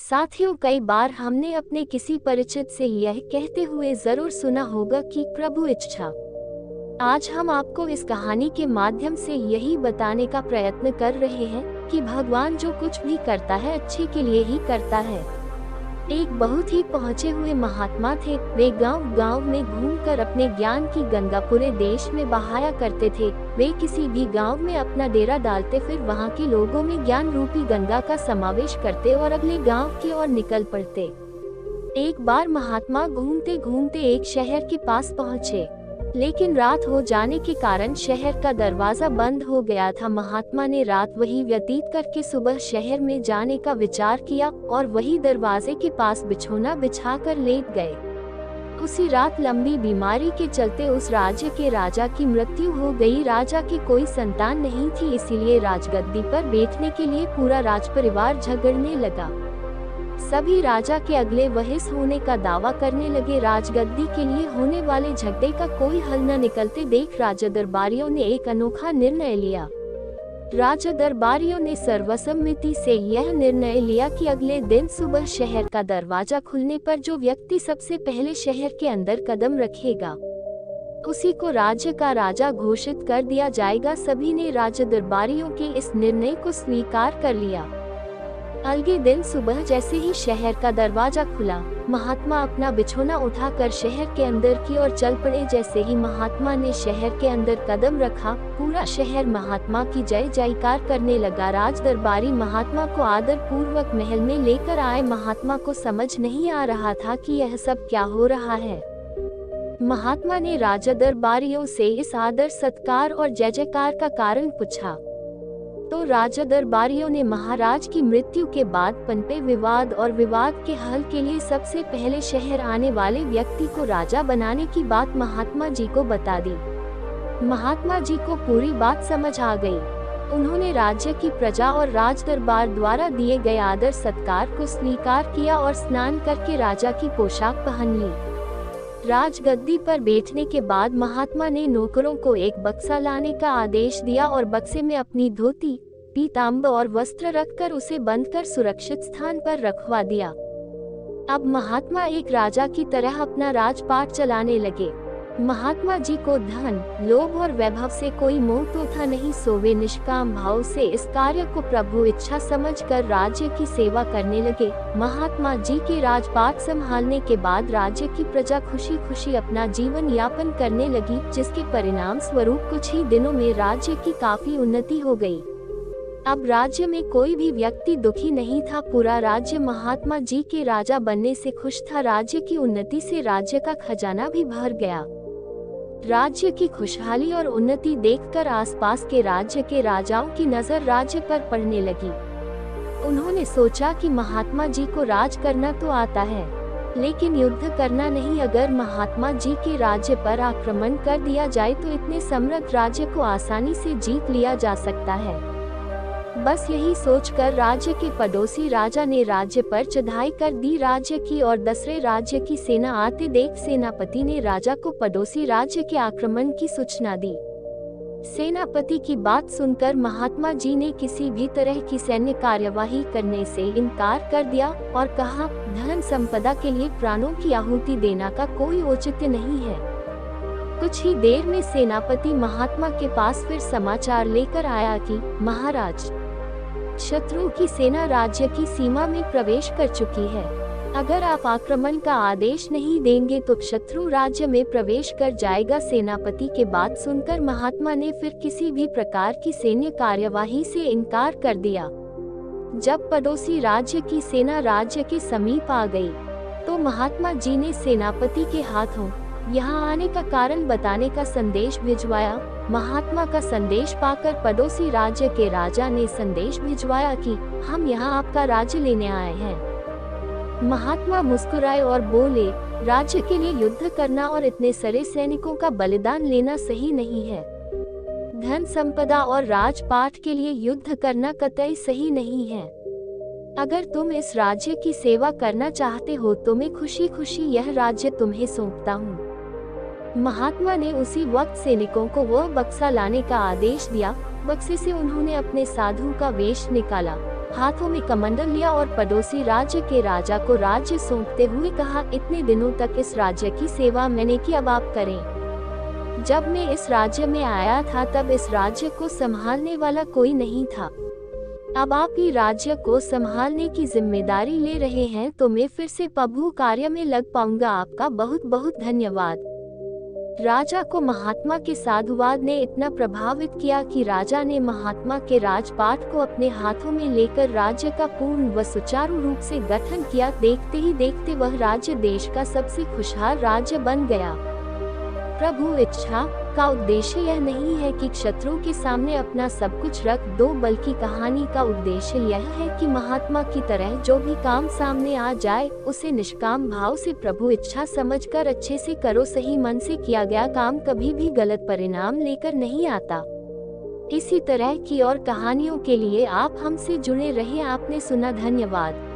साथियों, कई बार हमने अपने किसी परिचित से यह कहते हुए जरूर सुना होगा कि प्रभु इच्छा। आज हम आपको इस कहानी के माध्यम से यही बताने का प्रयत्न कर रहे हैं कि भगवान जो कुछ भी करता है अच्छे के लिए ही करता है। एक बहुत ही पहुँचे हुए महात्मा थे। वे गांव गांव में घूमकर अपने ज्ञान की गंगा पूरे देश में बहाया करते थे। वे किसी भी गांव में अपना डेरा डालते, फिर वहां के लोगों में ज्ञान रूपी गंगा का समावेश करते और अगले गांव की ओर निकल पड़ते। एक बार महात्मा घूमते घूमते एक शहर के पास पहुँचे, लेकिन रात हो जाने के कारण शहर का दरवाजा बंद हो गया था। महात्मा ने रात वही व्यतीत करके सुबह शहर में जाने का विचार किया और वही दरवाजे के पास बिछौना बिछाकर लेट गए। उसी रात लंबी बीमारी के चलते उस राज्य के राजा की मृत्यु हो गई। राजा की कोई संतान नहीं थी, इसीलिए राजगद्दी पर बैठने के लिए पूरा राजपरिवार झगड़ने लगा। सभी राजा के अगले वरिस होने का दावा करने लगे। राजगद्दी के लिए होने वाले झगड़े का कोई हल न निकलते देख राजा दरबारियों ने एक अनोखा निर्णय लिया। राजा दरबारियों ने सर्वसम्मति से यह निर्णय लिया कि अगले दिन सुबह शहर का दरवाजा खुलने पर जो व्यक्ति सबसे पहले शहर के अंदर कदम रखेगा, उसी को राज्य का राजा घोषित कर दिया जाएगा। सभी ने राजा दरबारियों के इस निर्णय को स्वीकार कर लिया। अगले दिन सुबह जैसे ही शहर का दरवाजा खुला, महात्मा अपना बिछौना उठाकर शहर के अंदर की ओर चल पड़े। जैसे ही महात्मा ने शहर के अंदर कदम रखा, पूरा शहर महात्मा की जय जयकार करने लगा। राज दरबारी महात्मा को आदर पूर्वक महल में लेकर आए। महात्मा को समझ नहीं आ रहा था कि यह सब क्या हो रहा है। महात्मा ने राजा दरबारियों से इस आदर सत्कार और जय जयकार का कारण पूछा, तो राजा दरबारियों ने महाराज की मृत्यु के बाद पनपे विवाद और विवाद के हल के लिए सबसे पहले शहर आने वाले व्यक्ति को राजा बनाने की बात महात्मा जी को बता दी। महात्मा जी को पूरी बात समझ आ गई। उन्होंने राज्य की प्रजा और राज दरबार द्वारा दिए गए आदर सत्कार को स्वीकार किया और स्नान करके राजा की पोशाक पहन ली। राजगद्दी पर बैठने के बाद महात्मा ने नौकरों को एक बक्सा लाने का आदेश दिया और बक्से में अपनी धोती, पीताम्बर और वस्त्र रखकर उसे बंद कर सुरक्षित स्थान पर रखवा दिया। अब महात्मा एक राजा की तरह अपना राजपाट चलाने लगे। महात्मा जी को धन, लोभ और वैभव से कोई मोह तो था नहीं, सो वे निष्काम भाव से इस कार्य को प्रभु इच्छा समझकर राज्य की सेवा करने लगे। महात्मा जी के राजपाट संभालने के बाद राज्य की प्रजा खुशी खुशी अपना जीवन यापन करने लगी, जिसके परिणाम स्वरूप कुछ ही दिनों में राज्य की काफी उन्नति हो गई। अब राज्य में कोई भी व्यक्ति दुखी नहीं था। पूरा राज्य महात्मा जी के राजा बनने से खुश था। राज्य की उन्नति से राज्य का खजाना भी भर गया। राज्य की खुशहाली और उन्नति देखकर आसपास के राज्य के राजाओं की नजर राज्य पर पड़ने लगी। उन्होंने सोचा कि महात्मा जी को राज करना तो आता है, लेकिन युद्ध करना नहीं। अगर महात्मा जी के राज्य पर आक्रमण कर दिया जाए तो इतने समृद्ध राज्य को आसानी से जीत लिया जा सकता है। बस यही सोचकर राज्य के पड़ोसी राजा ने राज्य पर चढ़ाई कर दी। राज्य की और दूसरे राज्य की सेना आते देख सेनापति ने राजा को पड़ोसी राज्य के आक्रमण की सूचना दी। सेनापति की बात सुनकर महात्मा जी ने किसी भी तरह की सैन्य कार्यवाही करने से इनकार कर दिया और कहा, धन संपदा के लिए प्राणों की आहुति देना का कोई औचित्य नहीं है। कुछ ही देर में सेनापति महात्मा के पास फिर समाचार लेकर आया कि महाराज, शत्रु की सेना राज्य की सीमा में प्रवेश कर चुकी है। अगर आप आक्रमण का आदेश नहीं देंगे तो शत्रु राज्य में प्रवेश कर जाएगा। सेनापति के बात सुनकर महात्मा ने फिर किसी भी प्रकार की सैन्य कार्यवाही से इनकार कर दिया। जब पड़ोसी राज्य की सेना राज्य के समीप आ गई, तो महात्मा जी ने सेनापति के हाथों यहाँ आने का कारण बताने का संदेश भिजवाया। महात्मा का संदेश पाकर पड़ोसी राज्य के राजा ने संदेश भिजवाया कि हम यहाँ आपका राज्य लेने आए हैं। महात्मा मुस्कुराए और बोले, राज्य के लिए युद्ध करना और इतने सारे सैनिकों का बलिदान लेना सही नहीं है। धन संपदा और राजपाट के लिए युद्ध करना कतई सही नहीं है। अगर तुम इस राज्य की सेवा करना चाहते हो तो मैं खुशी खुशी यह राज्य तुम्हें सौंपता हूँ। महात्मा ने उसी वक्त सैनिकों को वह बक्सा लाने का आदेश दिया। बक्से से उन्होंने अपने साधु का वेश निकाला हाथों में कमंडल लिया और पड़ोसी राज्य के राजा को राज्य सौंपते हुए कहा, इतने दिनों तक इस राज्य की सेवा मैंने की, अब आप करें। जब मैं इस राज्य में आया था तब इस राज्य को संभालने वाला कोई नहीं था। अब आप ही राज्य को संभालने की जिम्मेदारी ले रहे हैं तो मैं फिर से प्रभु कार्य में लग पाऊंगा। आपका बहुत बहुत धन्यवाद। राजा को महात्मा के साधुवाद ने इतना प्रभावित किया कि राजा ने महात्मा के राजपाट को अपने हाथों में लेकर राज्य का पूर्ण व सुचारू रूप से गठन किया। देखते ही देखते वह राज्य देश का सबसे खुशहाल राज्य बन गया। प्रभु इच्छा का उद्देश्य यह नहीं है कि शत्रु के सामने अपना सब कुछ रख दो, बल्कि कहानी का उद्देश्य यह है कि महात्मा की तरह जो भी काम सामने आ जाए उसे निष्काम भाव से प्रभु इच्छा समझकर अच्छे से करो। सही मन से किया गया काम कभी भी गलत परिणाम लेकर नहीं आता। इसी तरह की और कहानियों के लिए आप हमसे जुड़े रहे। आपने सुना, धन्यवाद।